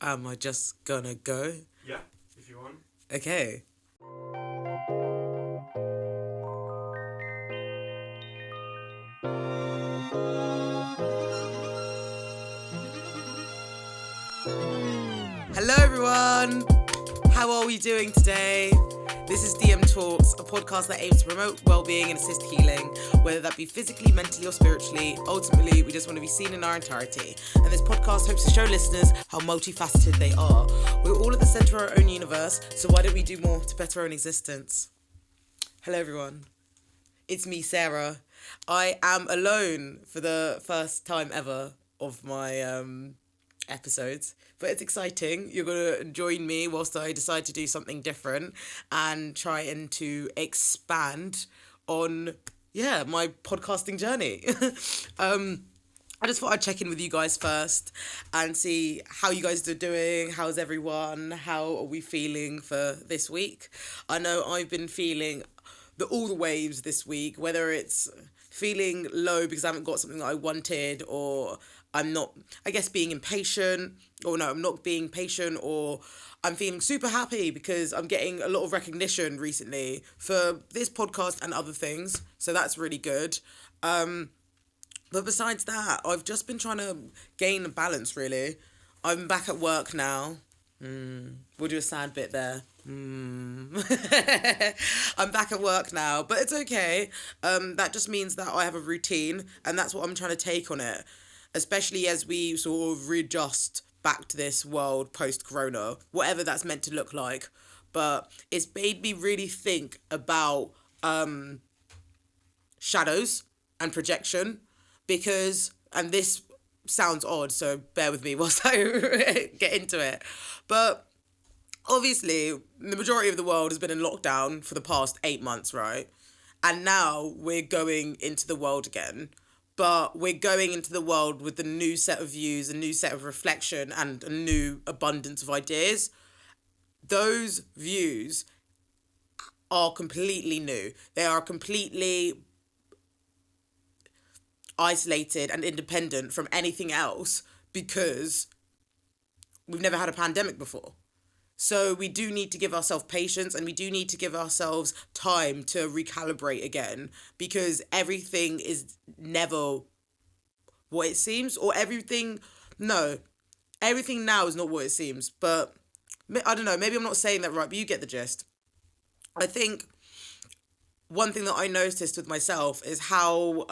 Am I just gonna go? Yeah, if you want. Okay. Hello everyone! How are we doing today? This is DM Talks, a podcast that aims to promote well-being and assist healing, whether that be physically, mentally or spiritually. Ultimately, we just want to be seen in our entirety. And this podcast hopes to show listeners how multifaceted they are. We're all at the centre of our own universe, so why don't we do more to better our own existence? Hello everyone. It's me, Sarah. I am alone for the first time ever of my episodes, but it's exciting. You're gonna join me whilst I decide to do something different and try and to expand on my podcasting journey. I just thought I'd check in with you guys first and see how you guys are doing. How's everyone? How are we feeling for this week? I know I've been feeling all the waves this week, whether it's feeling low because I haven't got something that I wanted, or I'm not, I guess, being impatient, or no, I'm not being patient, or I'm feeling super happy because I'm getting a lot of recognition recently for this podcast and other things. So that's really good. But besides that, I've just been trying to gain a balance, really. I'm back at work now. We'll do a sad bit there. I'm back at work now, but it's okay. That just means that I have a routine, and that's what I'm trying to take on it, especially as we sort of readjust back to this world post-corona, whatever that's meant to look like. But it's made me really think about shadows and projection, because, and this sounds odd, so bear with me whilst I get into it, but obviously the majority of the world has been in lockdown for the past 8 months, right? And now we're going into the world again, but we're going into the world with a new set of views, a new set of reflection, and a new abundance of ideas. Those views are completely new. They are completely isolated and independent from anything else because we've never had a pandemic before. So we do need to give ourselves patience, and we do need to give ourselves time to recalibrate again, because everything is never what it seems, or everything now is not what it seems. But I don't know, maybe I'm not saying that right, but you get the gist. I think one thing that I noticed with myself is how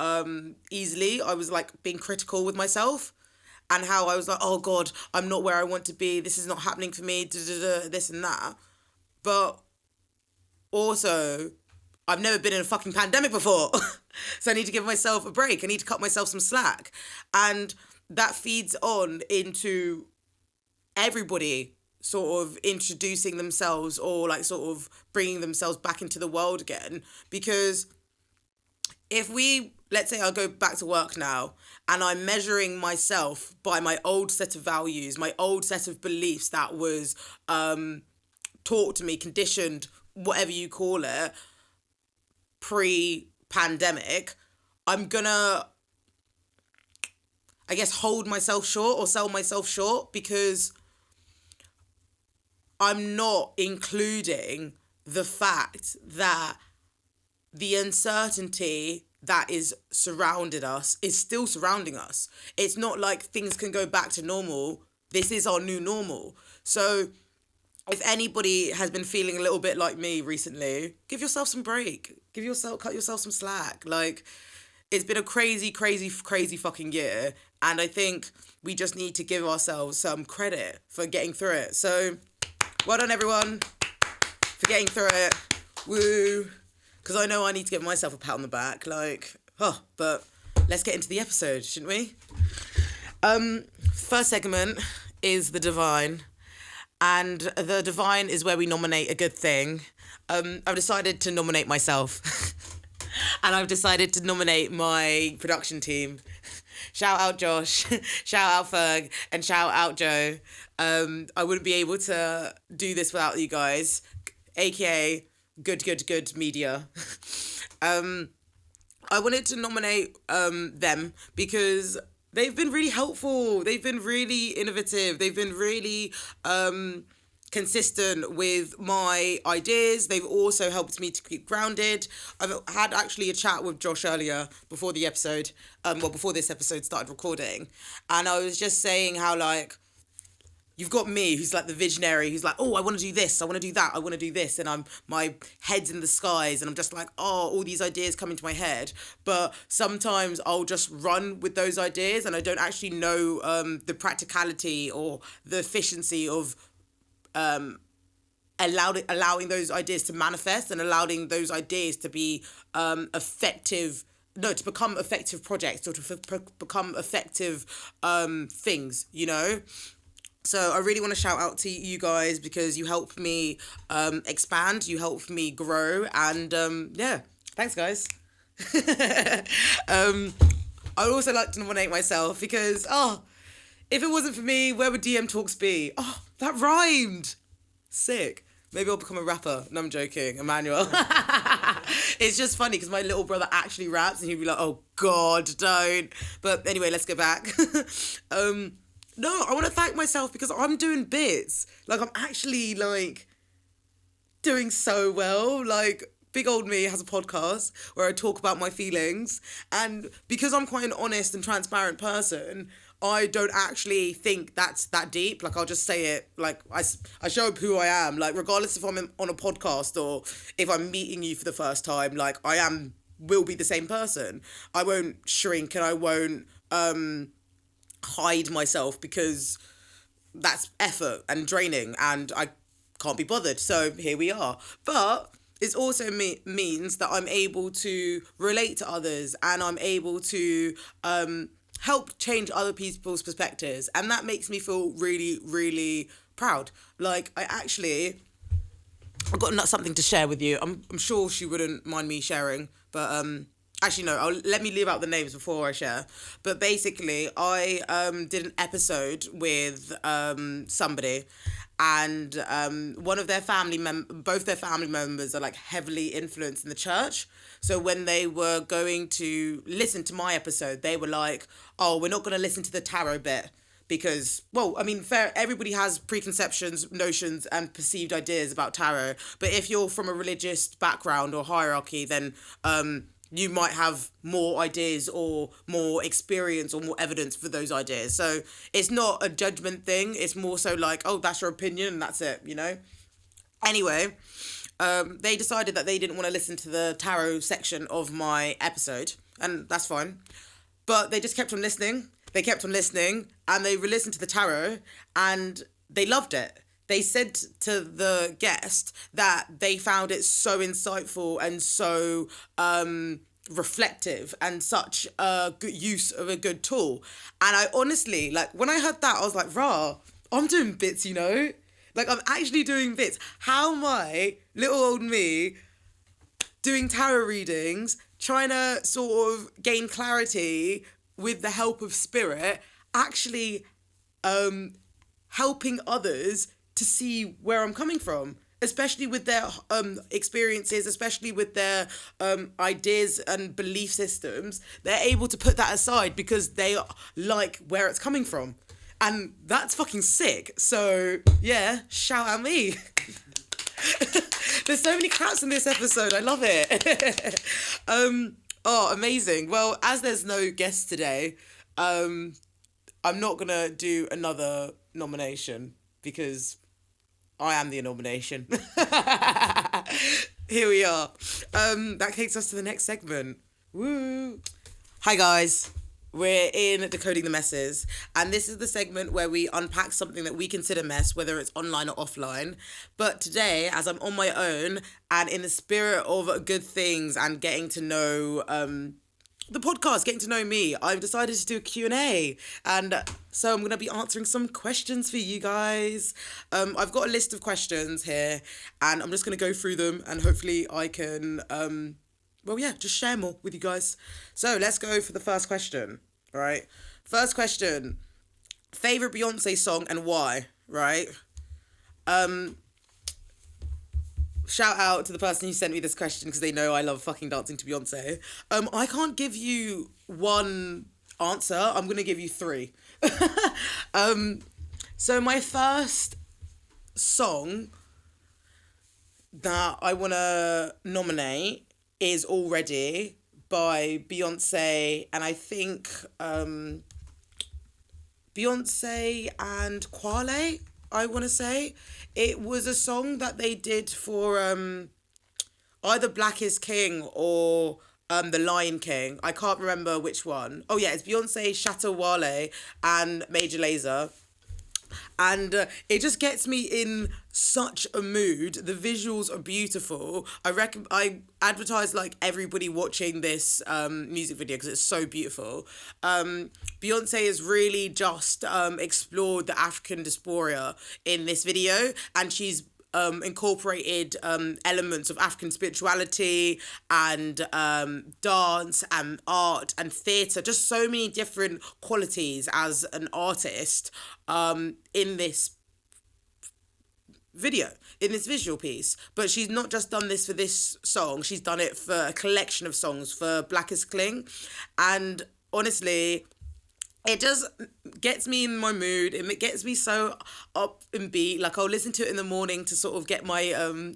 easily I was like being critical with myself, and how I was like, oh God, I'm not where I want to be. This is not happening for me, this and that. But also, I've never been in a fucking pandemic before. So I need to give myself a break. I need to cut myself some slack. And that feeds on into everybody sort of introducing themselves, or like sort of bringing themselves back into the world again. Because if let's say I go back to work now and I'm measuring myself by my old set of values, my old set of beliefs that was taught to me, conditioned, whatever you call it, pre-pandemic, I'm gonna, I guess, hold myself short or sell myself short, because I'm not including the fact that the uncertainty that is surrounded us is still surrounding us. It's not like things can go back to normal. This is our new normal. So if anybody has been feeling a little bit like me recently, give yourself some break. Cut yourself some slack. Like, it's been a crazy, crazy, crazy fucking year. And I think we just need to give ourselves some credit for getting through it. So well done, everyone, for getting through it. Woo. Because I know I need to give myself a pat on the back. But let's get into the episode, shouldn't we? First segment is the divine. And the divine is where we nominate a good thing. I've decided to nominate myself. And I've decided to nominate my production team. Shout out Josh, shout out Ferg, and shout out Joe. I wouldn't be able to do this without you guys, aka good media. I wanted to nominate them because they've been really helpful. They've been really innovative. They've been really consistent with my ideas. They've also helped me to keep grounded. I've had actually a chat with Josh earlier before the episode, before this episode started recording, and I was just saying how, like, you've got me, who's like the visionary, who's like, oh, I want to do this, I want to do that, I want to do this, and my head's in the skies, and I'm just like, oh, all these ideas come into my head, but sometimes I'll just run with those ideas, and I don't actually know the practicality or the efficiency of allowing those ideas to manifest and allowing those ideas to be to become effective projects, or to become effective things, you know? So I really want to shout out to you guys, because you help me expand, you help me grow, and yeah, thanks guys. I'd also like to nominate myself, because if it wasn't for me, where would DM Talks be? Oh, that rhymed. Sick. Maybe I'll become a rapper. No, I'm joking. Emmanuel. It's just funny because my little brother actually raps, and he'd be like, oh God, don't. But anyway, let's go back. No, I want to thank myself because I'm doing bits. Like, I'm actually, like, doing so well. Like, big old me has a podcast where I talk about my feelings. And because I'm quite an honest and transparent person, I don't actually think that's that deep. Like, I'll just say it. Like, I show up who I am. Like, regardless if I'm on a podcast or if I'm meeting you for the first time, like, will be the same person. I won't shrink, and I won't hide myself, because that's effort and draining, and I can't be bothered. So here we are. But it also means that I'm able to relate to others, and I'm able to help change other people's perspectives, and that makes me feel really, really proud. Like, I've got something to share with you. I'm sure she wouldn't mind me sharing, but actually, no, let me leave out the names before I share. But basically, I did an episode with somebody, and one of their both their family members are, like, heavily influenced in the church. So when they were going to listen to my episode, they were like, oh, we're not going to listen to the tarot bit. Because, well, I mean, fair, everybody has preconceptions, notions, and perceived ideas about tarot. But if you're from a religious background or hierarchy, then you might have more ideas or more experience or more evidence for those ideas. So it's not a judgment thing. It's more so like, oh, that's your opinion and that's it, you know? Anyway, they decided that they didn't want to listen to the tarot section of my episode, and that's fine. But they just kept on listening. They kept on listening, and they re-listened to the tarot, and they loved it. They said to the guest that they found it so insightful and so reflective and such a good use of a good tool. And I honestly, like, when I heard that, I was like, rah, I'm doing bits, you know? Like, I'm actually doing bits. How am I, little old me, doing tarot readings, trying to sort of gain clarity with the help of spirit, actually helping others to see where I'm coming from, especially with their experiences, especially with their ideas and belief systems. They're able to put that aside because they like where it's coming from. And that's fucking sick. So, yeah, shout out me. There's so many claps in this episode. I love it. Oh, amazing. Well, as there's no guest today, I'm not going to do another nomination because I am the nomination. Here we are. That takes us to the next segment. Woo. Hi, guys. We're in Decoding the Messes, and this is the segment where we unpack something that we consider mess, whether it's online or offline. But today, as I'm on my own, and in the spirit of good things and getting to know the podcast, getting to know me, I've decided to do a Q&A. And so I'm going to be answering some questions for you guys. I've got a list of questions here, and I'm just going to go through them, and hopefully I can just share more with you guys. So let's go for the first question, all right? First question, favorite Beyonce song and why, right? Shout out to the person who sent me this question because they know I love fucking dancing to Beyonce. I can't give you one answer, I'm going to give you three. So my first song that I want to nominate is Already by Beyonce, and I think Beyonce and Kwale, I want to say. It was a song that they did for either Black is King or The Lion King. I can't remember which one. Oh yeah, it's Beyonce, Shatta Wale, and Major Lazer. And it just gets me in such a mood. The visuals are beautiful. I advertise like everybody watching this music video because it's so beautiful. Beyonce has really just explored the African diaspora in this video, and she's incorporated elements of African spirituality and dance and art and theatre, just so many different qualities as an artist in this video, in this visual piece. But she's not just done this for this song, she's done it for a collection of songs for Black is King. And honestly, it just gets me in my mood, and it gets me so up and beat. Like, I'll listen to it in the morning to sort of get my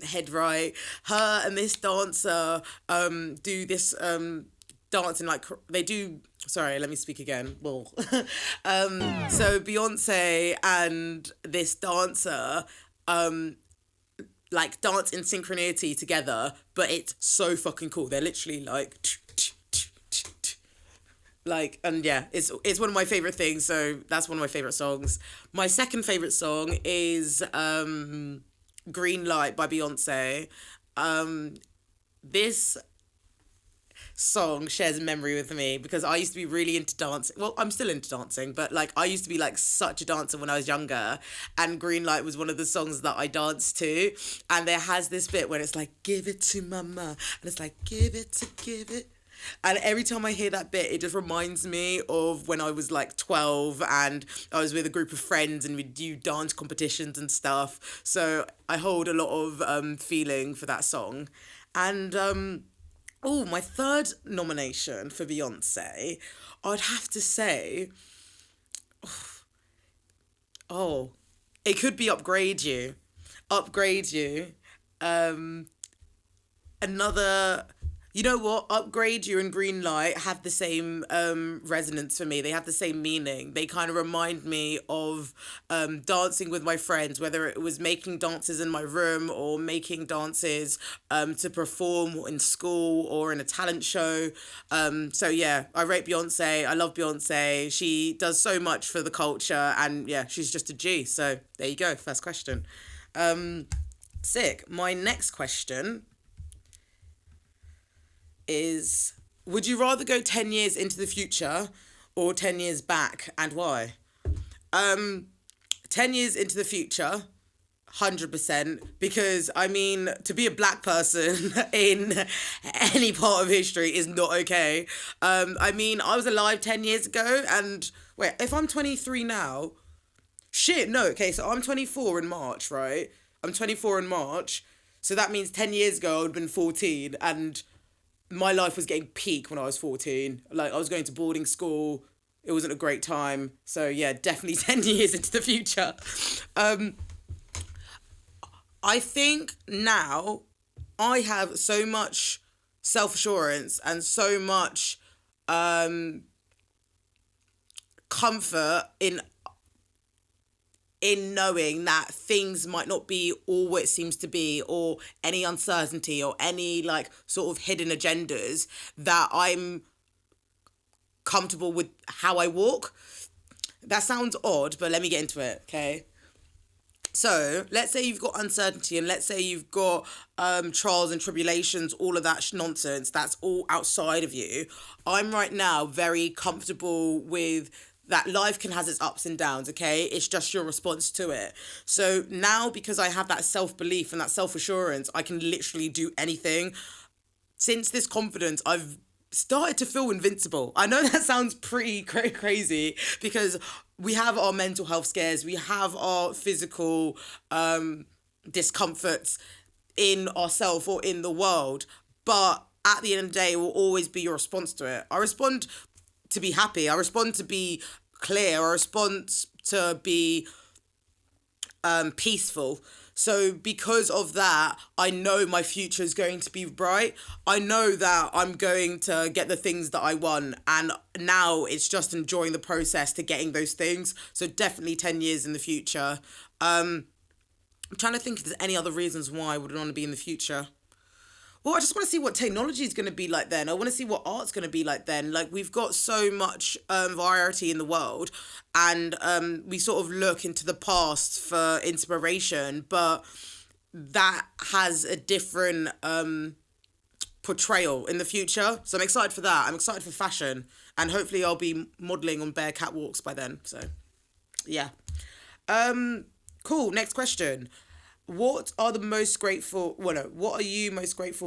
head right. Her and this dancer do this dancing, like they do. Sorry, let me speak again. Well, so Beyonce and this dancer like dance in synchronicity together, but it's so fucking cool. They're literally like, and yeah, it's one of my favorite things. So that's one of my favorite songs. My second favorite song is Green Light by Beyonce. This song shares a memory with me because I used to be really into dancing. Well, I'm still into dancing, but like I used to be like such a dancer when I was younger, and Green Light was one of the songs that I danced to. And there has this bit when it's like, give it to mama, and it's like, give it. And every time I hear that bit, it just reminds me of when I was like 12 and I was with a group of friends and we'd do dance competitions and stuff. So I hold a lot of feeling for that song. And my third nomination for Beyonce, I'd have to say, it could be Upgrade You. Another... You know what? Upgrade You and Green Light have the same resonance for me. They have the same meaning. They kind of remind me of dancing with my friends, whether it was making dances in my room or making dances to perform in school or in a talent show. So yeah, I rate Beyonce. I love Beyonce. She does so much for the culture, and yeah, she's just a G. So there you go. First question. Sick. My next question is, would you rather go 10 years into the future or 10 years back, and why? 10 years into the future, 100%, because I mean, to be a black person in any part of history is not okay. I mean, I was alive 10 years ago, and wait, if I'm 23 now, so I'm 24 in March, right? I'm 24 in March, so that means 10 years ago I would have been 14, and my life was getting peak when I was 14. Like, I was going to boarding school. It wasn't a great time. So yeah, definitely 10 years into the future. I think now I have so much self-assurance and so much comfort in knowing that things might not be all what it seems to be, or any uncertainty or any like sort of hidden agendas, that I'm comfortable with how I walk. That sounds odd, but let me get into it, okay? So let's say you've got uncertainty, and let's say you've got trials and tribulations, all of that nonsense, that's all outside of you. I'm right now very comfortable with that life can have its ups and downs, okay? It's just your response to it. So now, because I have that self-belief and that self-assurance, I can literally do anything. Since this confidence, I've started to feel invincible. I know that sounds pretty crazy, because we have our mental health scares, we have our physical discomforts in ourselves or in the world, but at the end of the day, it will always be your response to it. I respond to be happy. I respond to be clear. I respond to be peaceful. So because of that, I know my future is going to be bright. I know that I'm going to get the things that I want. And now it's just enjoying the process to getting those things. So definitely 10 years in the future. I'm trying to think if there's any other reasons why I would want to be in the future. Well, I just want to see what technology is going to be like then. I want to see what art's going to be like then. Like, we've got so much variety in the world, and we sort of look into the past for inspiration, but that has a different portrayal in the future. So I'm excited for that. I'm excited for fashion, and hopefully I'll be modelling on bare catwalks by then. So, yeah. Cool. Next question. What are you most grateful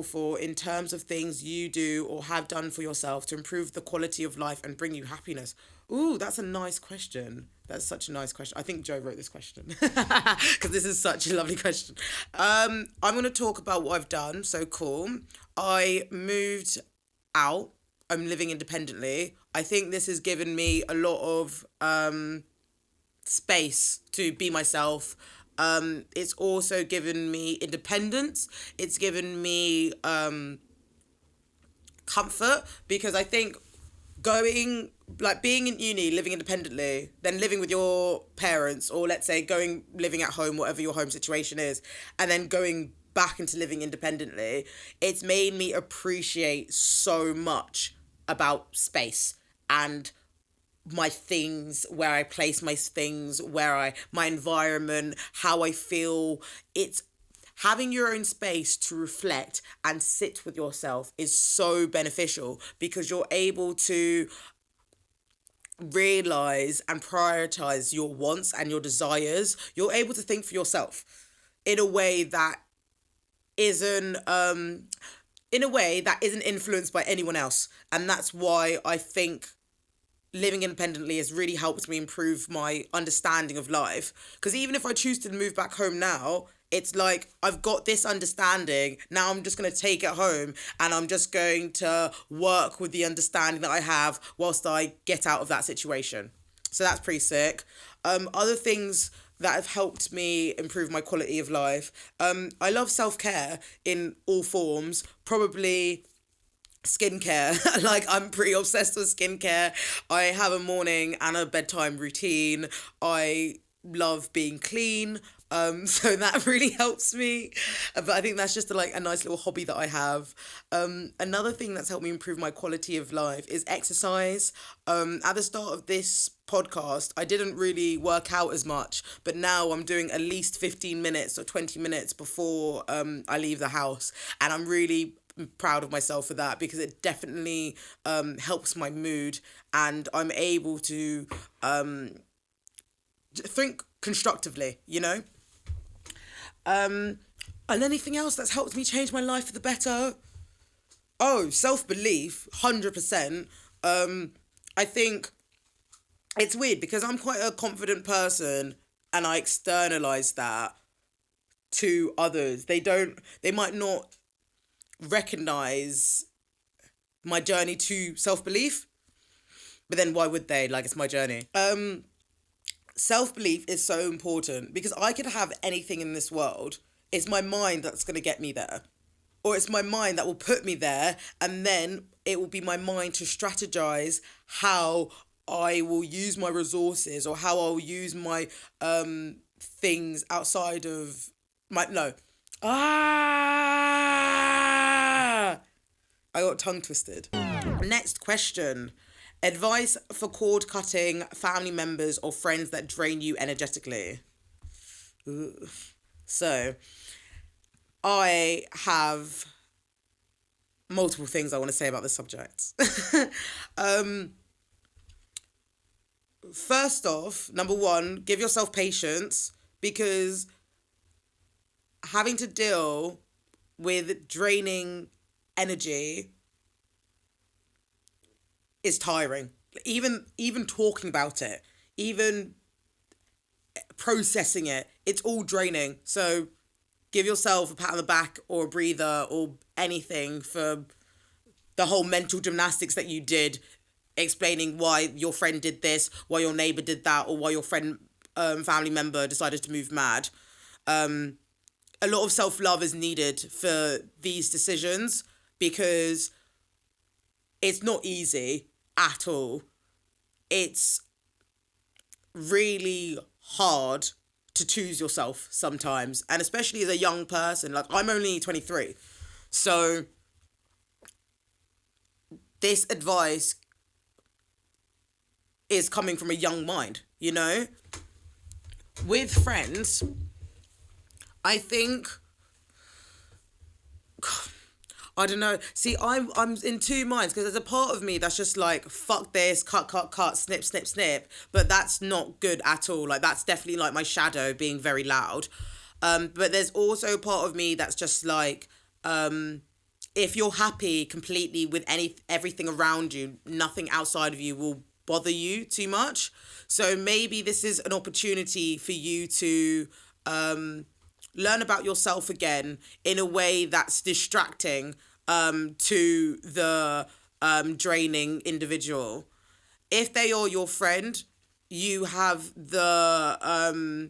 for in terms of things you do or have done for yourself to improve the quality of life and bring you happiness? Ooh, that's a nice question. That's such a nice question. I think Joe wrote this question because this is such a lovely question. I'm going to talk about what I've done. So cool. I moved out. I'm living independently. I think this has given me a lot of space to be myself. It's also given me independence. It's given me comfort, because I think being in uni, living independently, then living with your parents, or let's say living at home, whatever your home situation is, and then going back into living independently, it's made me appreciate so much about space and my things, where I place my things, my environment, how I feel. It's having your own space to reflect and sit with yourself is so beneficial, because you're able to realize and prioritize your wants and your desires. You're able to think for yourself in a way that isn't influenced by anyone else. And that's why I think living independently has really helped me improve my understanding of life. Because even if I choose to move back home now, it's like I've got this understanding. Now I'm just going to take it home, and I'm just going to work with the understanding that I have whilst I get out of that situation. So that's pretty sick. Other things that have helped me improve my quality of life. I love self-care in all forms. Probably skincare. Like, I'm pretty obsessed with skincare. I have a morning and a bedtime routine. I love being clean. So that really helps me. But I think that's just a nice little hobby that I have. Another thing that's helped me improve my quality of life is exercise. At the start of this podcast, I didn't really work out as much, but now I'm doing at least 15 minutes or 20 minutes before I leave the house. And I'm really proud of myself for that, because it definitely helps my mood, and I'm able to think constructively, you know? And anything else that's helped me change my life for the better? Oh, self-belief, 100%. I think it's weird because I'm quite a confident person, and I externalize that to others. They might not recognize my journey to self-belief, but then why would they? Like, it's my journey. Self-belief is so important, because I could have anything in this world. It's my mind that's going to get me there, or it's my mind that will put me there, and then it will be my mind to strategize how I will use my resources, or how I'll use my things outside of my I got tongue twisted. Next question. Advice for cord cutting family members or friends that drain you energetically. Ooh. So, I have multiple things I want to say about this subject. First off, number one, give yourself patience, because having to deal with draining energy is tiring. Even talking about it, even processing it, it's all draining. So give yourself a pat on the back or a breather or anything for the whole mental gymnastics that you did explaining why your friend did this, why your neighbor did that, or why your friend, family member decided to move mad. A lot of self-love is needed for these decisions because it's not easy at all. It's really hard to choose yourself sometimes, and especially as a young person. Like, I'm only 23, so this advice is coming from a young mind, you know? With friends, I think, I don't know. See, I'm in two minds because there's a part of me that's just like, fuck this, cut, snip, snip, snip. But that's not good at all. Like, that's definitely like my shadow being very loud. But there's also part of me that's just like, if you're happy completely with everything around you, nothing outside of you will bother you too much. So maybe this is an opportunity for you to learn about yourself again in a way that's distracting to the draining individual. If they are your friend, you have the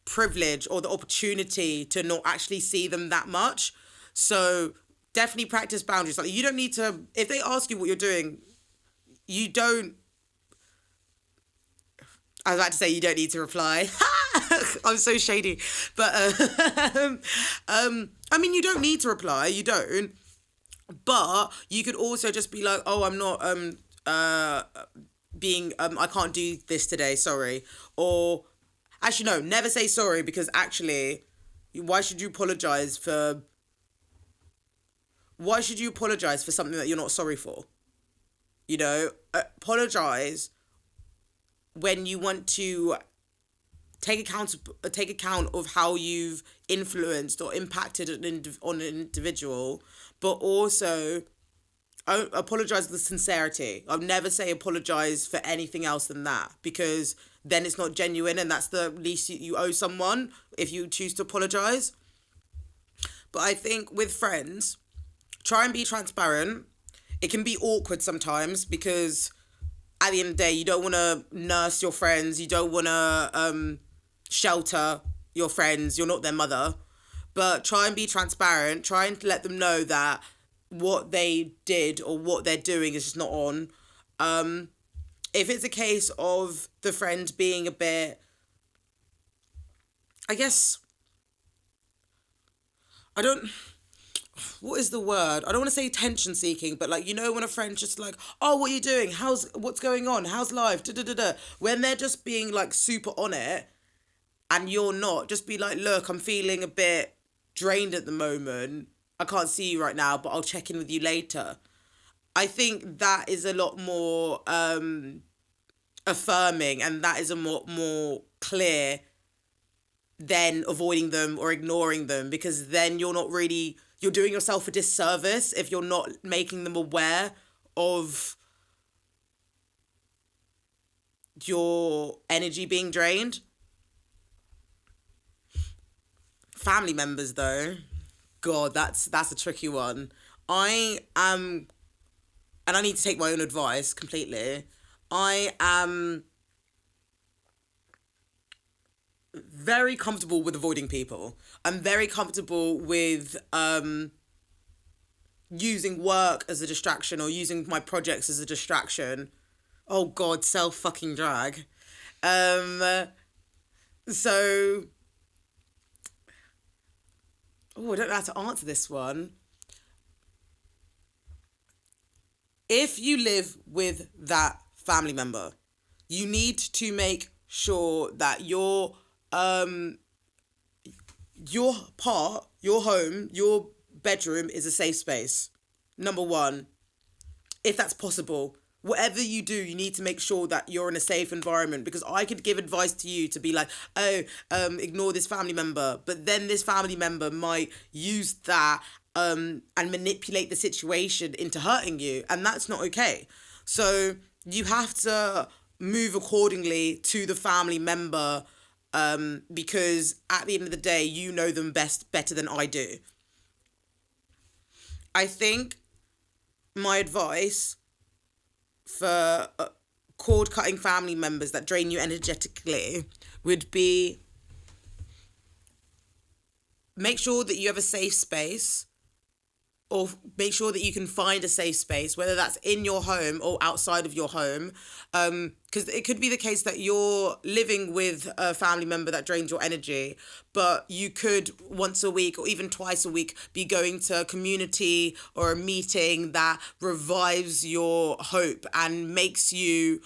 privilege or the opportunity to not actually see them that much. So definitely practice boundaries. Like, you don't need to, if they ask you what you're doing, you don't, I was about to say you don't need to reply. I'm so shady. But, I mean, you don't need to reply. You don't. But you could also just be like, oh, I'm not, I can't do this today, sorry. Or, actually, no, never say sorry, because actually, why should you apologize for something that you're not sorry for? You know, apologize when you want to take account of how you've influenced or impacted on an individual, but also apologize with sincerity. I'll never say apologize for anything else than that, because then it's not genuine, and that's the least you owe someone if you choose to apologize. But I think with friends, try and be transparent. It can be awkward sometimes because at the end of the day, you don't want to nurse your friends. You don't want to shelter your friends. You're not their mother. But try and be transparent. Try and let them know that what they did or what they're doing is just not on. If it's a case of the friend being a bit, I guess, what is the word? I don't want to say attention seeking, but like, you know, when a friend's just like, oh, what are you doing? What's going on? How's life? Da, da, da, da. When they're just being like super on it and you're not, just be like, look, I'm feeling a bit drained at the moment. I can't see you right now, but I'll check in with you later. I think that is a lot more affirming, and that is a more clear than avoiding them or ignoring them, because then you're doing yourself a disservice if you're not making them aware of your energy being drained. Family members, though, God, that's a tricky one. I am, and I need to take my own advice completely. I am very comfortable with avoiding people. I'm very comfortable with using work as a distraction or using my projects as a distraction. Oh God, self fucking drag. So, I don't know how to answer this one. If you live with that family member, you need to make sure that your home, your bedroom is a safe space. Number one, if that's possible. Whatever you do, you need to make sure that you're in a safe environment, because I could give advice to you to be like, ignore this family member. But then this family member might use that and manipulate the situation into hurting you. And that's not okay. So you have to move accordingly to the family member, because at the end of the day, you know them better than I do. I think my advice for cord cutting family members that drain you energetically would be, make sure that you have a safe space, or make sure that you can find a safe space, whether that's in your home or outside of your home. Because it could be the case that you're living with a family member that drains your energy, but you could once a week or even twice a week be going to a community or a meeting that revives your hope and makes you,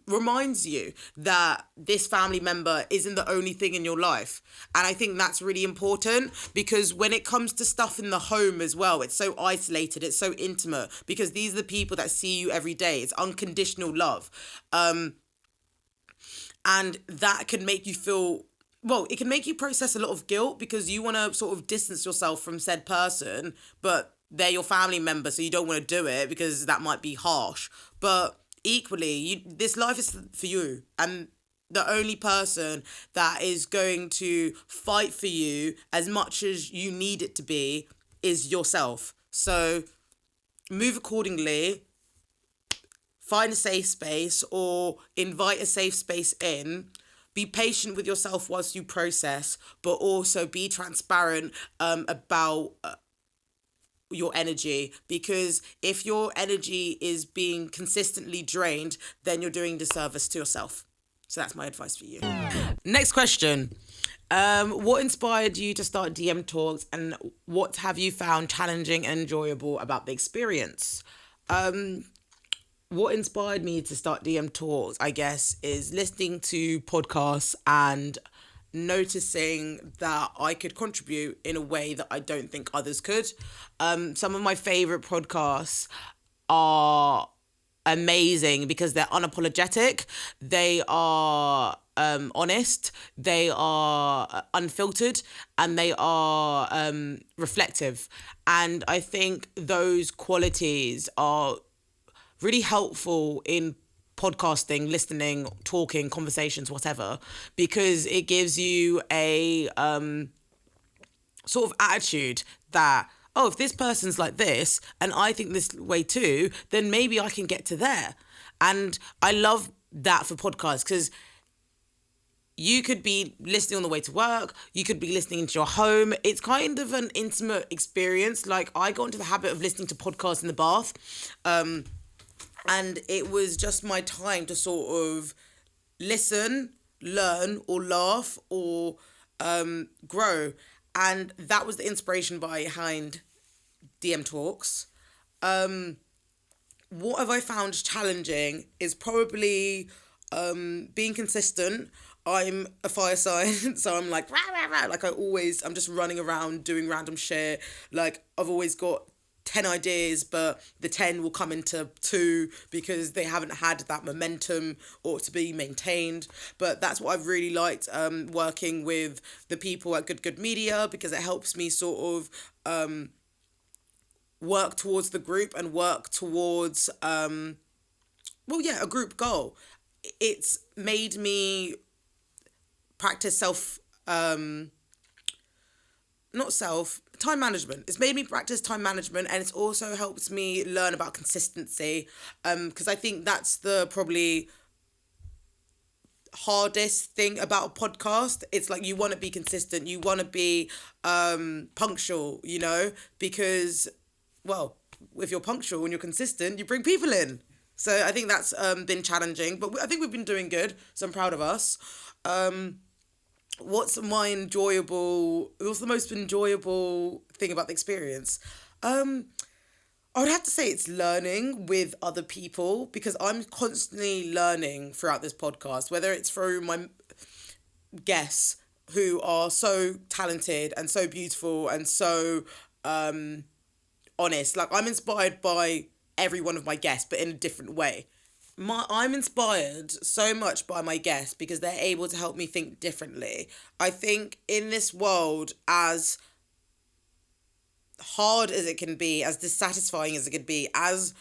reminds you that this family member isn't the only thing in your life. And I think that's really important, because when it comes to stuff in the home as well, it's so isolated, it's so intimate, because these are the people that see you every day. It's unconditional love. And that can make you feel, well, it can make you process a lot of guilt, because you want to sort of distance yourself from said person, but they're your family member, so you don't want to do it because that might be harsh. But equally, this life is for you, and the only person that is going to fight for you as much as you need it to be is yourself. So move accordingly. Find a safe space or invite a safe space in. Be patient with yourself whilst you process, but also be transparent about your energy, because if your energy is being consistently drained, then you're doing disservice to yourself. So that's my advice for you. Next question. What inspired you to start DM Talks, and what have you found challenging and enjoyable about the experience? What inspired me to start DM Talks, I guess, is listening to podcasts and noticing that I could contribute in a way that I don't think others could. Some of my favourite podcasts are amazing because they're unapologetic, they are honest, they are unfiltered, and they are reflective. And I think those qualities are really helpful in podcasting, listening, talking, conversations, whatever, because it gives you a sort of attitude that, oh, if this person's like this and I think this way too, then maybe I can get to there. And I love that for podcasts, because you could be listening on the way to work, you could be listening into your home. It's kind of an intimate experience. Like, I got into the habit of listening to podcasts in the bath. And it was just my time to sort of listen, learn, or laugh, or grow. And that was the inspiration behind DM Talks. What have I found challenging is probably being consistent. I'm a fire sign, so I'm like, rah, rah, rah. Like, I'm just running around doing random shit. Like, I've always got 10 ideas, but the 10 will come into 2 because they haven't had that momentum or to be maintained. But that's what I've really liked, working with the people at Good Media, because it helps me sort of work towards the group and work towards a group goal. It's made me practice time management. It's made me practice time management, and it's also helped me learn about consistency, because I think that's the probably hardest thing about a podcast. It's like, you want to be consistent, you want to be punctual, because, well, if you're punctual and you're consistent, you bring people in. So I think that's been challenging, but I think we've been doing good, so I'm proud of us. What's the most enjoyable thing about the experience? I would have to say it's learning with other people, because I'm constantly learning throughout this podcast, whether it's through my guests who are so talented and so beautiful and so honest. Like, I'm inspired by every one of my guests, but in a different way. I'm inspired so much by my guests because they're able to help me think differently. I think in this world, as hard as it can be, as dissatisfying as it can be, as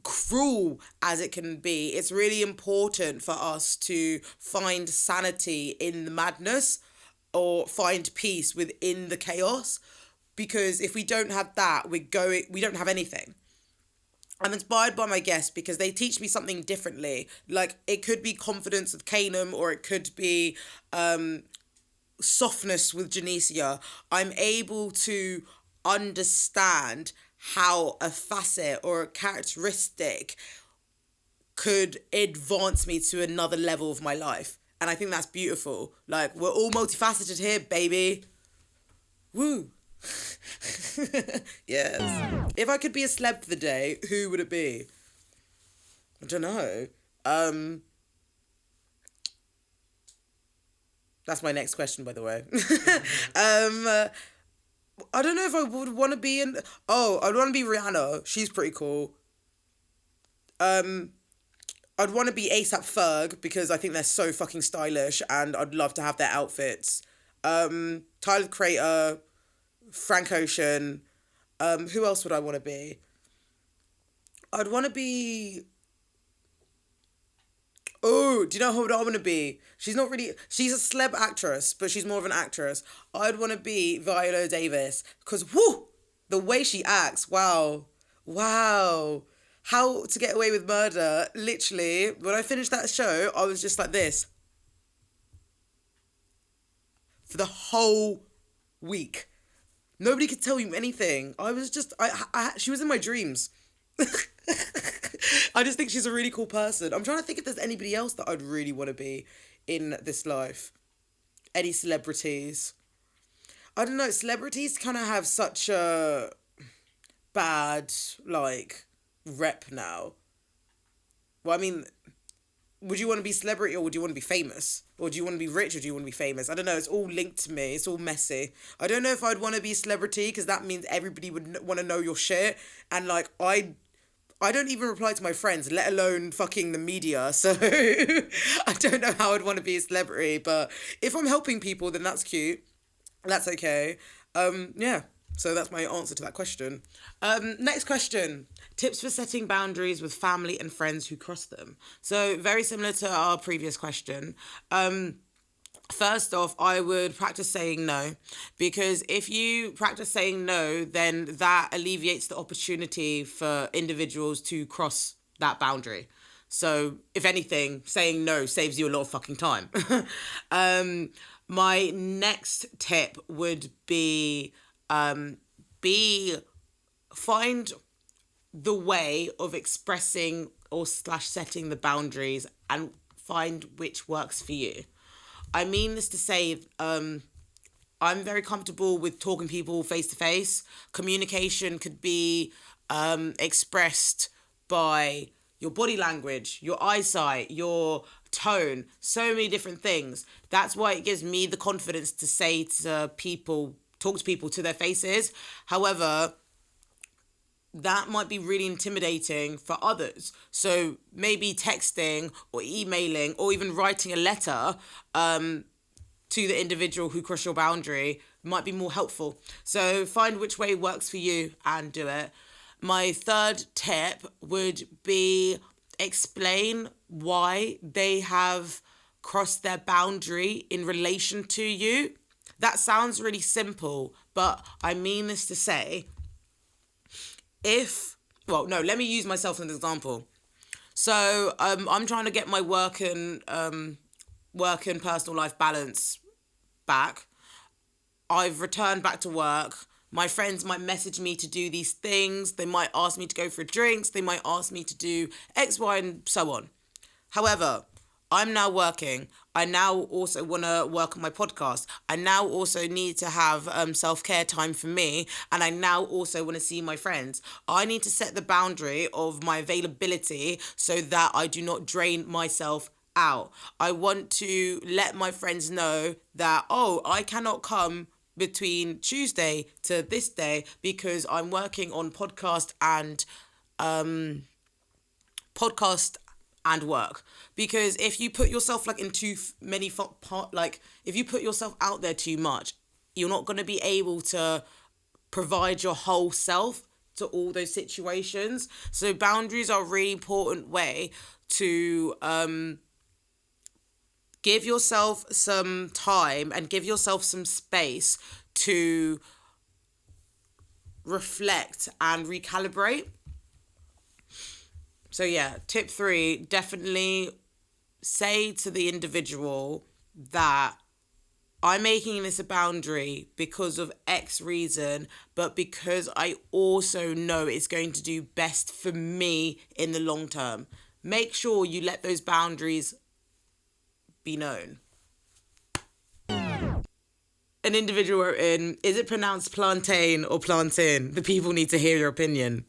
cruel as it can be, it's really important for us to find sanity in the madness, or find peace within the chaos. Because if we don't have that, we don't have anything. I'm inspired by my guests because they teach me something differently. Like, it could be confidence with Canum, or it could be softness with Janicia. I'm able to understand how a facet or a characteristic could advance me to another level of my life. And I think that's beautiful. Like, we're all multifaceted here, baby. Woo. Yes. If I could be a celeb for the day, who would it be? I don't know. That's my next question, by the way. I don't know if I would want to be in... Oh, I'd want to be Rihanna. She's pretty cool. I'd want to be ASAP Ferg because I think they're so fucking stylish and I'd love to have their outfits. Tyler the Creator, Frank Ocean. Who else would I want to be? I'd want to be... Oh, do you know who I want to be? She's not really... She's a celeb actress, but she's more of an actress. I'd want to be Viola Davis because, whoo, the way she acts, wow. Wow. How to Get Away with Murder, literally, when I finished that show, I was just like this. For the whole week. Nobody could tell you anything. I was just, she was in my dreams. I just think she's a really cool person. I'm trying to think if there's anybody else that I'd really want to be in this life. Any celebrities. I don't know, celebrities kind of have such a bad, like, rep now. Well, I mean, would you want to be celebrity or would you want to be famous? Or do you want to be rich or do you want to be famous? I don't know, it's all linked to me. It's all messy. I don't know if I'd want to be a celebrity because that means everybody would want to know your shit. And, like, I don't even reply to my friends, let alone fucking the media. So I don't know how I'd want to be a celebrity. But if I'm helping people, then that's cute. That's okay. Yeah. So that's my answer to that question. Next question. Tips for setting boundaries with family and friends who cross them. So very similar to our previous question. First off, I would practice saying no, because if you practice saying no, then that alleviates the opportunity for individuals to cross that boundary. So if anything, saying no saves you a lot of fucking time. My next tip would be find the way of expressing or / setting the boundaries and find which works for you. I mean this to say, I'm very comfortable with talking to people face to face. Communication could be expressed by your body language, your eyesight, your tone, so many different things. That's why it gives me the confidence to say to people, talk to people to their faces. However, that might be really intimidating for others. So maybe texting or emailing or even writing a letter to the individual who crossed your boundary might be more helpful. So find which way works for you and do it. My third tip would be explain why they have crossed their boundary in relation to you. That sounds really simple, but I mean this to say, let me use myself as an example. So I'm trying to get my work and personal life balance back. I've returned back to work. My friends might message me to do these things. They might ask me to go for drinks. They might ask me to do X, Y, and so on. However, I'm now working. I now also want to work on my podcast. I now also need to have self-care time for me. And I now also want to see my friends. I need to set the boundary of my availability so that I do not drain myself out. I want to let my friends know that, I cannot come between Tuesday to this day because I'm working on podcast and work. Because if you put yourself in too many if you put yourself out there too much, you're not going to be able to provide your whole self to all those situations. So boundaries are a really important way to give yourself some time and give yourself some space to reflect and recalibrate. So yeah, tip 3, definitely say to the individual that I'm making this a boundary because of X reason, but because I also know it's going to do best for me in the long term. Make sure you let those boundaries be known. An individual wrote in, is it pronounced plantain or plantin? The people need to hear your opinion.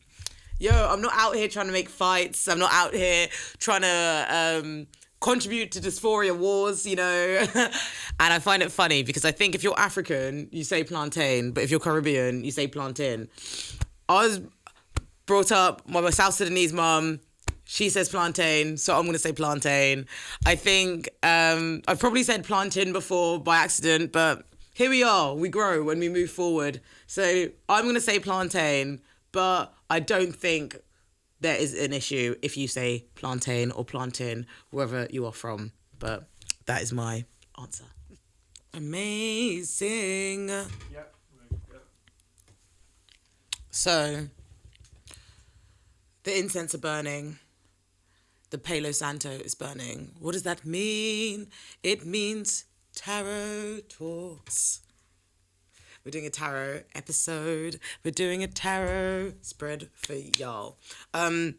Yo, I'm not out here trying to make fights. I'm not out here trying to contribute to dysphoria wars, you know. And I find it funny because I think if you're African, you say plantain, but if you're Caribbean, you say plantain. I was brought up by my South Sudanese mum. She says plantain, so I'm going to say plantain. I think I've probably said plantain before by accident, but here we are. We grow when we move forward. So I'm going to say plantain, but I don't think there is an issue if you say plantain or plantain, wherever you are from. But that is my answer. Amazing. Yeah. So, the incense are burning. The Palo Santo is burning. What does that mean? It means tarot talks. We're doing a tarot episode. We're doing a tarot spread for y'all. I'm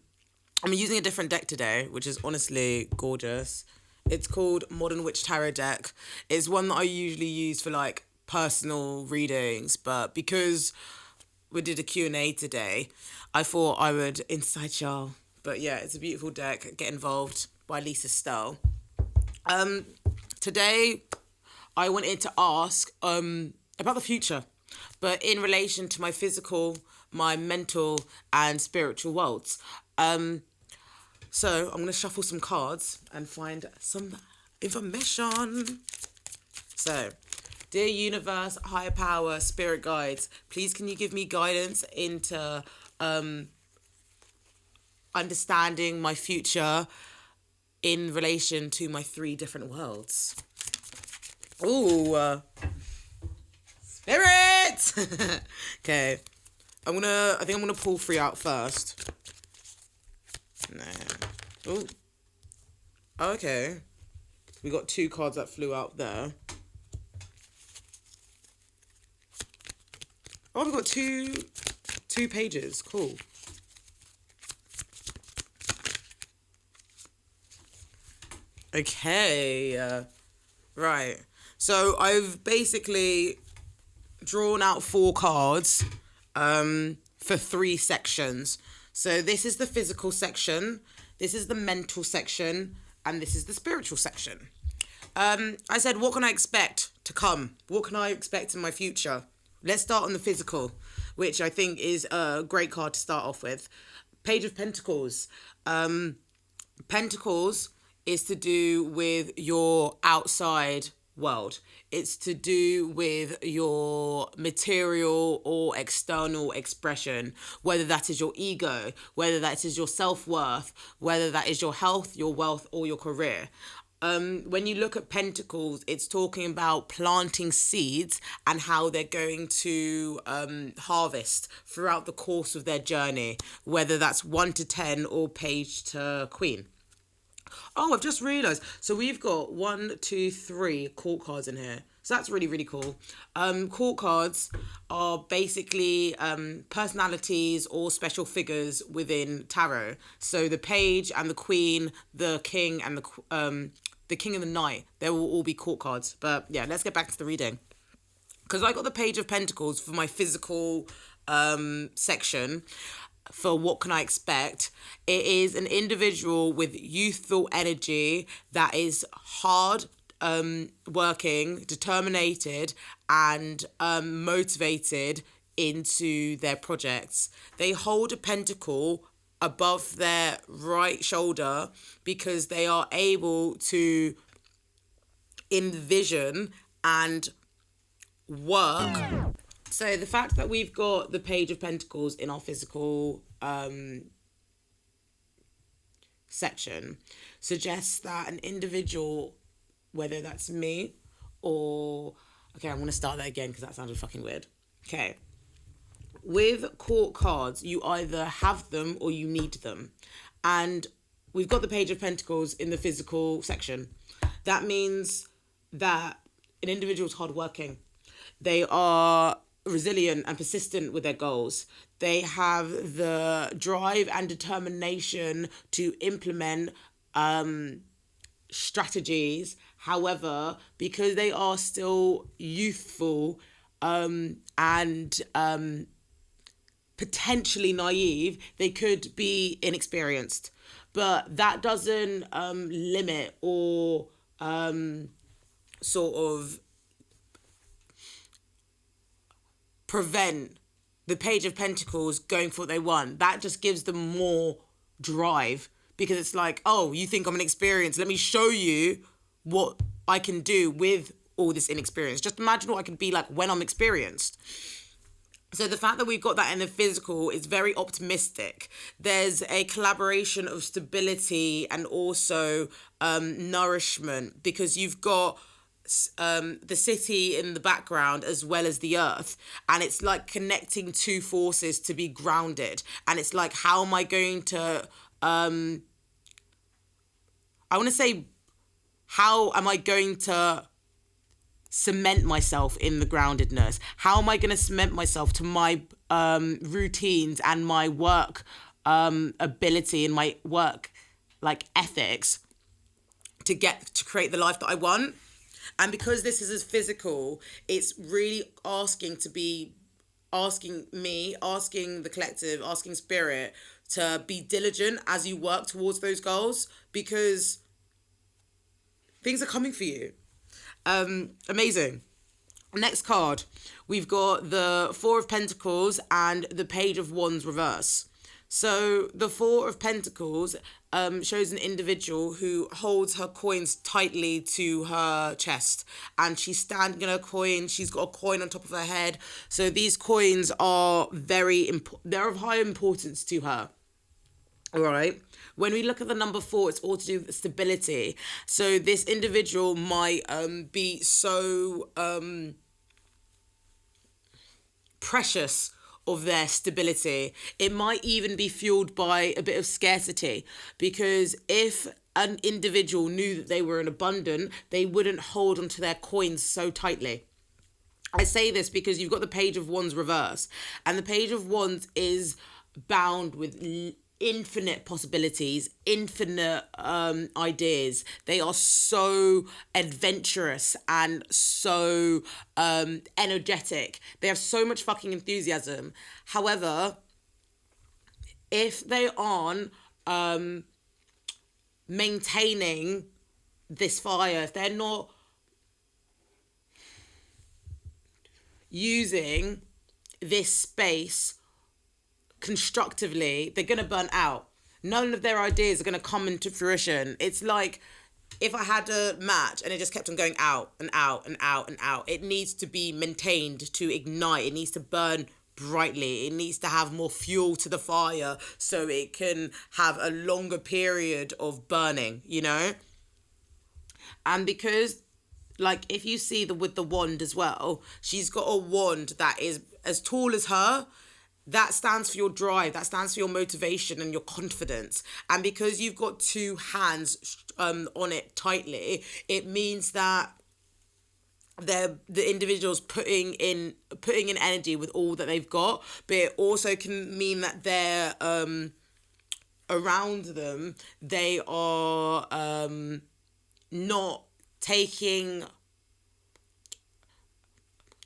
using a different deck today, which is honestly gorgeous. It's called Modern Witch Tarot Deck. It's one that I usually use for like personal readings, but because we did a Q&A today, I thought I would incite y'all. But yeah, it's a beautiful deck. Get Involved by Lisa Stowe. Today, I wanted to ask about the future, but in relation to my physical, my mental, and spiritual worlds. So I'm going to shuffle some cards and find some information. So, dear universe, higher power, spirit guides, please can you give me guidance into understanding my future in relation to my 3 different worlds. Ooh, spirit. Okay, I think I'm gonna pull 3 out first. Nah. Ooh. Okay. We got 2 cards that flew out there. Oh, we got two pages. Cool. Okay. Right. So I've basically drawn out 4 cards for 3 sections. So this is the physical section, this is the mental section, and this is the spiritual section. I said, what can I expect to come? What can I expect in my future? Let's start on the physical, which I think is a great card to start off with. Page of Pentacles. Pentacles is to do with your outside world. It's to do with your material or external expression, whether that is your ego, whether that is your self-worth, whether that is your health, your wealth, or your career. When you look at Pentacles, it's talking about planting seeds and how they're going to harvest throughout the course of their journey, whether that's 1 to 10 or page to queen. Oh, I've just realised. So we've got 1, 2, 3 court cards in here. So that's really, really cool. Court cards are basically personalities or special figures within tarot. So the page and the queen, the king and the king and the knight, they will all be court cards. But yeah, let's get back to the reading. Because I got the Page of Pentacles for my physical section. For what can I expect? It is an individual with youthful energy that is hard working, determined, and motivated into their projects. They hold a pentacle above their right shoulder because they are able to envision and work. So the fact that we've got the Page of Pentacles in our physical section suggests that an individual, whether that's me or... Okay, I'm going to start that again because that sounded fucking weird. Okay. With court cards, you either have them or you need them. And we've got the Page of Pentacles in the physical section. That means that an individual's hardworking. They are resilient and persistent with their goals. They have the drive and determination to implement strategies. However, because they are still youthful and potentially naive, they could be inexperienced. But that doesn't limit or sort of prevent the Page of Pentacles going for what they want. That just gives them more drive, because it's like, oh, you think I'm inexperienced? Let me show you what I can do with all this inexperience. Just imagine what I can be like when I'm experienced. So the fact that we've got that in the physical is very optimistic. There's a collaboration of stability and also nourishment, because you've got the city in the background as well as the earth, and it's like connecting two forces to be grounded. And it's like, how am I going to I want to say, how am I going to cement myself in the groundedness? How am I going to cement myself to my routines and my work ability and my work like ethics to create the life that I want? And because this is as physical, it's really asking the collective, asking spirit to be diligent as you work towards those goals, because things are coming for you. Amazing. Next card, we've got the Four of Pentacles and the Page of Wands reverse. So the Four of Pentacles shows an individual who holds her coins tightly to her chest, and she's standing in her coin. She's got a coin on top of her head. So these coins are they're of high importance to her. All right. When we look at the number 4, it's all to do with stability. So this individual might be so precious of their stability. It might even be fueled by a bit of scarcity, because if an individual knew that they were in abundance, they wouldn't hold onto their coins so tightly. I say this because you've got the Page of Wands reverse, and the Page of Wands is bound with infinite possibilities, infinite ideas. They are so adventurous and so energetic. They have so much fucking enthusiasm. However, if they aren't maintaining this fire, if they're not using this space constructively, they're going to burn out. None of their ideas are going to come into fruition. It's like if I had a match and it just kept on going out and out and out and out. It needs to be maintained to ignite. It needs to burn brightly. It needs to have more fuel to the fire so it can have a longer period of burning, you know? And because, like, if you see with the wand as well, she's got a wand that is as tall as her. That stands for your drive, that stands for your motivation and your confidence. And because you've got two hands on it tightly, it means that the individual's putting in energy with all that they've got. But it also can mean that they're around them, they are not taking...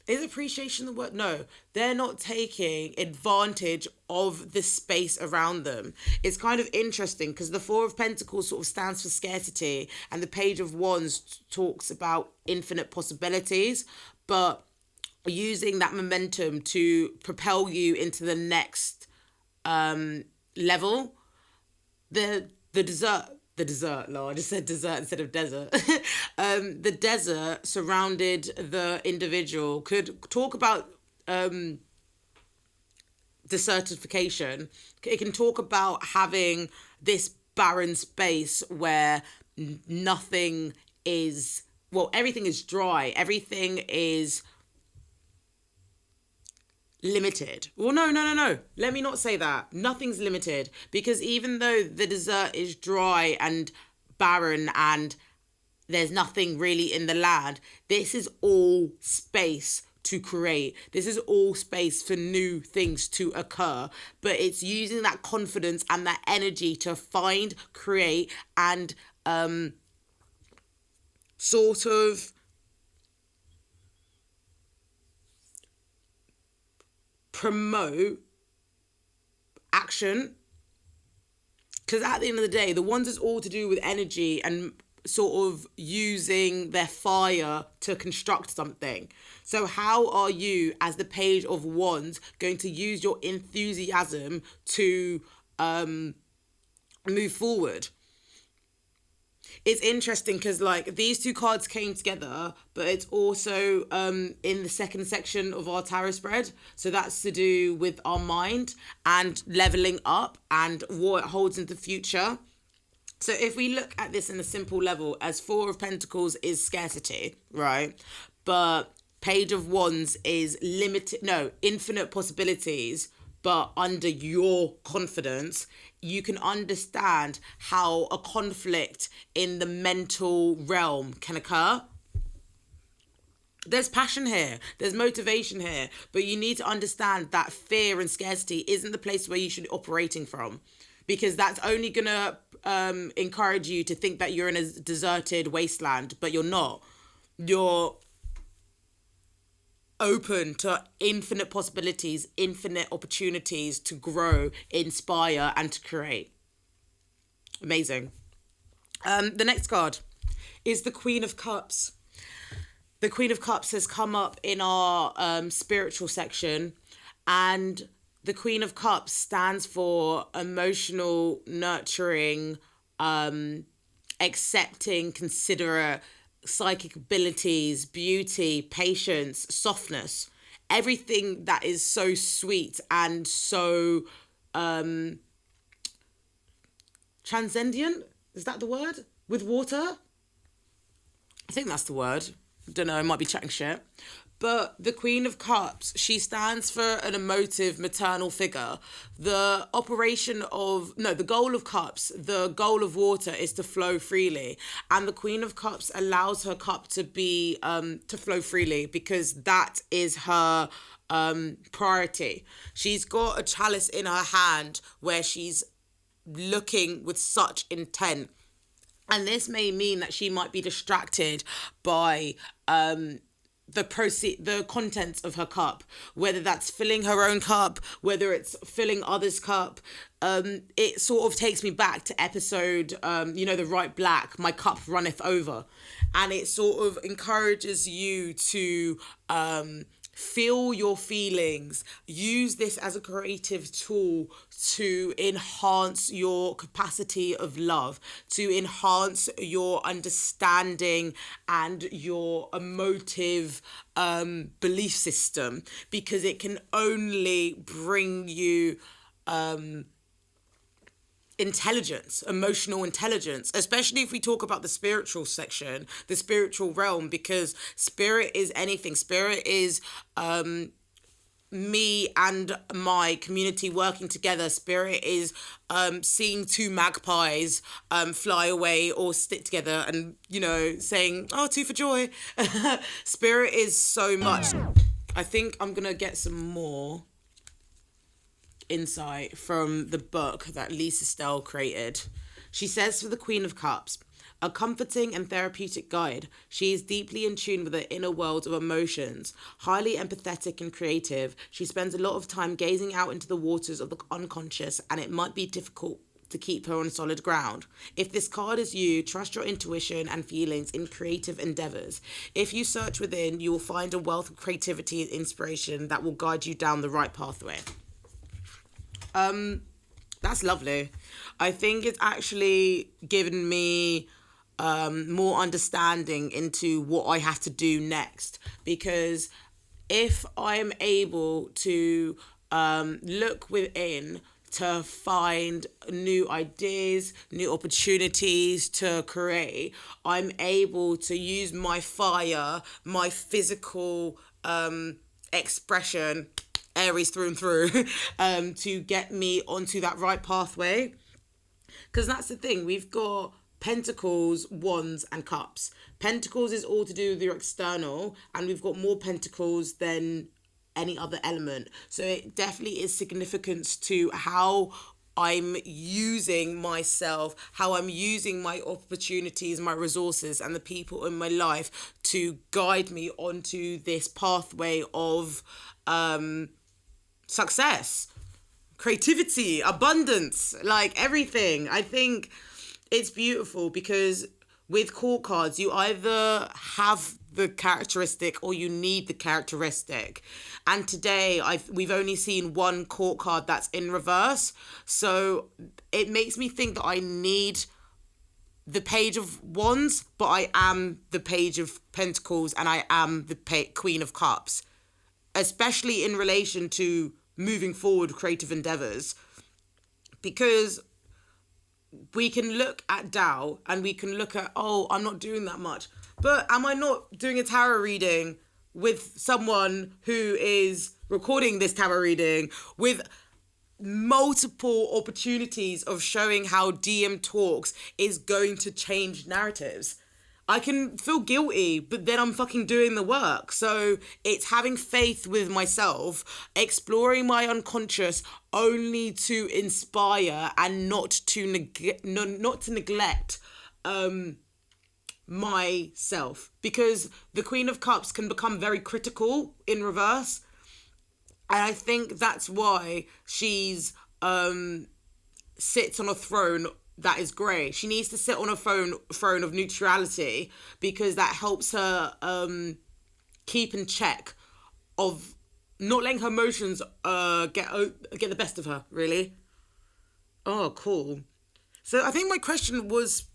Is appreciation the word? No, they're not taking advantage of the space around them. It's kind of interesting because the Four of Pentacles sort of stands for scarcity, and the Page of Wands talks about infinite possibilities, but using that momentum to propel you into the next level. No, I just said dessert instead of desert. The desert surrounded the individual. Could talk about desertification. It can talk about having this barren space where nothing is... Well, everything is dry. Everything is limited. Well, no. Let me not say that. Nothing's limited, because even though the desert is dry and barren and there's nothing really in the land, this is all space to create. This is all space for new things to occur. But it's using that confidence and that energy to find, create, and sort of promote action. Because at the end of the day, the ones is all to do with energy and sort of using their fire to construct something. So how are you, as the Page of Wands, going to use your enthusiasm to move forward? It's interesting because like these two cards came together, but it's also in the second section of our tarot spread. So that's to do with our mind and leveling up and what it holds in the future. So if we look at this in a simple level, as Four of Pentacles is scarcity, right? But Page of Wands is infinite possibilities, but under your confidence, you can understand how a conflict in the mental realm can occur. There's passion here, there's motivation here, but you need to understand that fear and scarcity isn't the place where you should be operating from, because that's only going to encourage you to think that you're in a deserted wasteland, but you're not. You're open to infinite possibilities, infinite opportunities to grow, inspire, and to create. Amazing. The next card is the Queen of Cups. The Queen of Cups has come up in our spiritual section, and the Queen of Cups stands for emotional, nurturing, accepting, considerate, psychic abilities, beauty, patience, softness. Everything that is so sweet and so transcendent. Is that the word? With water? I think that's the word. Don't know, I might be chatting shit. But the Queen of Cups, she stands for an emotive maternal figure. The goal of cups, the goal of water is to flow freely. And the Queen of Cups allows her cup to be, to flow freely, because that is her priority. She's got a chalice in her hand where she's looking with such intent. And this may mean that she might be distracted by the contents of her cup, whether that's filling her own cup, whether it's filling others' cup. It sort of takes me back to episode, the Right Black, My Cup Runneth Over. And it sort of encourages you to feel your feelings, use this as a creative tool to enhance your capacity of love, to enhance your understanding and your emotive belief system, because it can only bring you intelligence, emotional intelligence, especially if we talk about the spiritual section, the spiritual realm, because spirit is anything. Spirit is me and my community working together. Spirit is seeing two magpies fly away or stick together and, saying, oh, two for joy. Spirit is so much. I think I'm gonna get some more insight from the book that Lisa Stell created. She says, for the Queen of Cups, a comforting and therapeutic guide, she is deeply in tune with the inner world of emotions. Highly empathetic and creative, she spends a lot of time gazing out into the waters of the unconscious, and it might be difficult to keep her on solid ground. If this card is you, trust your intuition and feelings in creative endeavors. If you search within, you will find a wealth of creativity and inspiration that will guide you down the right pathway. That's lovely. I think it's actually given me more understanding into what I have to do next, because if I am able to look within to find new ideas, new opportunities to create, I'm able to use my fire, my physical expression, Aries through and through, to get me onto that right pathway. Because that's the thing. We've got pentacles, wands, and cups. Pentacles is all to do with your external, and we've got more pentacles than any other element. So it definitely is significance to how I'm using myself, how I'm using my opportunities, my resources, and the people in my life to guide me onto this pathway of success, creativity, abundance, like everything. I think it's beautiful because with court cards, you either have the characteristic or you need the characteristic. And today we've only seen one court card that's in reverse. So it makes me think that I need the Page of Wands, but I am the Page of Pentacles and I am the Queen of Cups, especially in relation to moving forward creative endeavors. Because we can look at Tao and we can look at, oh, I'm not doing that much. But am I not doing a tarot reading with someone who is recording this tarot reading with multiple opportunities of showing how DM Talks is going to change narratives? I can feel guilty, but then I'm fucking doing the work. So it's having faith with myself, exploring my unconscious only to inspire and not to neglect myself. Because the Queen of Cups can become very critical in reverse. And I think that's why she's sits on a throne that is grey. She needs to sit on a throne of neutrality, because that helps her keep in check of not letting her emotions get the best of her, really. Oh, cool. So I think my question was,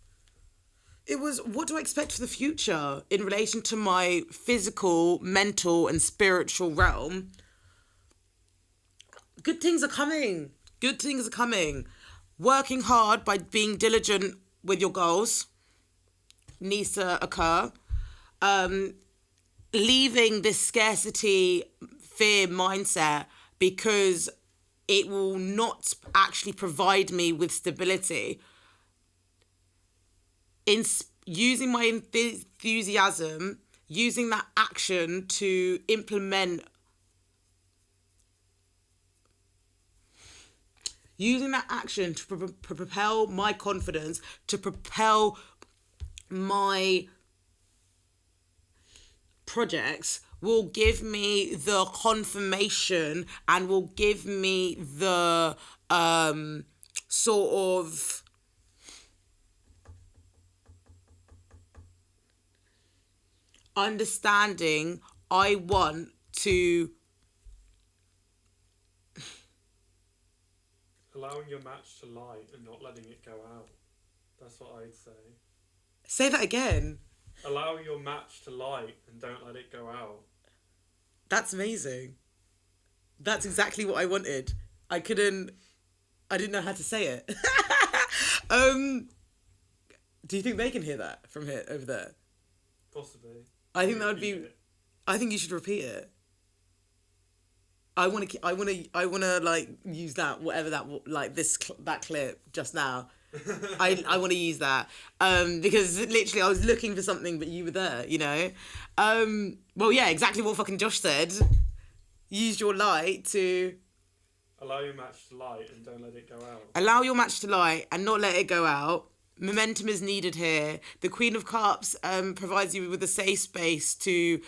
what do I expect for the future in relation to my physical, mental, and spiritual realm? Good things are coming. Good things are coming. Working hard by being diligent with your goals needs to occur. Leaving this scarcity fear mindset, because it will not actually provide me with stability. In using my enthusiasm, using that action to implement, using that action to propel my confidence, to propel my projects, will give me the confirmation and will give me the sort of understanding I want to. Allowing your match to light and not letting it go out. That's what I'd say. Say that again. Allow your match to light and don't let it go out. That's amazing. That's exactly what I wanted. I didn't know how to say it. Do you think they can hear that from here over there? Possibly. I think that would be. I think you should repeat it. I want to like use that, whatever that, like that clip just now. I want to use that because literally I was looking for something, but you were there, you know. Well, yeah, exactly what fucking Josh said. Use your light to. Allow your match to light and don't let it go out. Allow your match to light and not let it go out. Momentum is needed here. The Queen of Cups provides you with a safe space to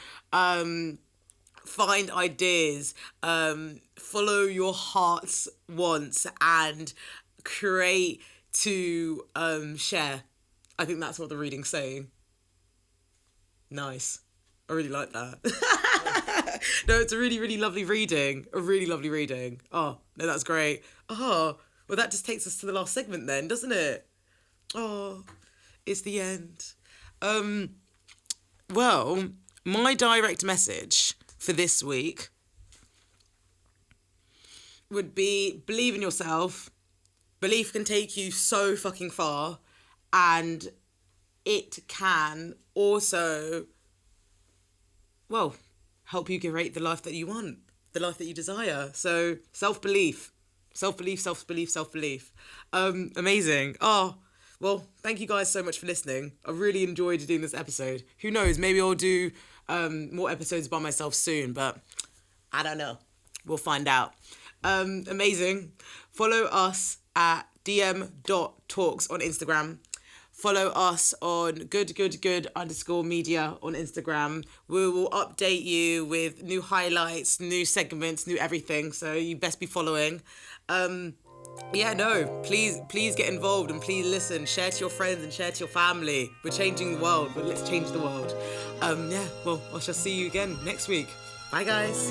find ideas, follow your heart's wants, and create to share. I think that's what the reading's saying. Nice. I really like that. No, it's a really, really lovely reading. A really lovely reading. Oh, no, that's great. Oh, well, that just takes us to the last segment then, doesn't it? Oh, it's the end. Well, my direct message for this week would be believe in yourself. Belief can take you so fucking far, and it can also, well, help you curate the life that you want. the life that you desire. So self-belief. Amazing. Oh, well, thank you guys so much for listening. I really enjoyed doing this episode. Who knows, maybe I'll do more episodes by myself soon, but I don't know. We'll find out. Amazing. Follow us at dm.talks on Instagram. Follow us on good_media on Instagram. We will update you with new highlights, new segments, new everything. So you best be following. Please get involved and please listen. Share to your friends and share to your family. We're changing the world, but let's change the world. I shall see you again next week. Bye, guys.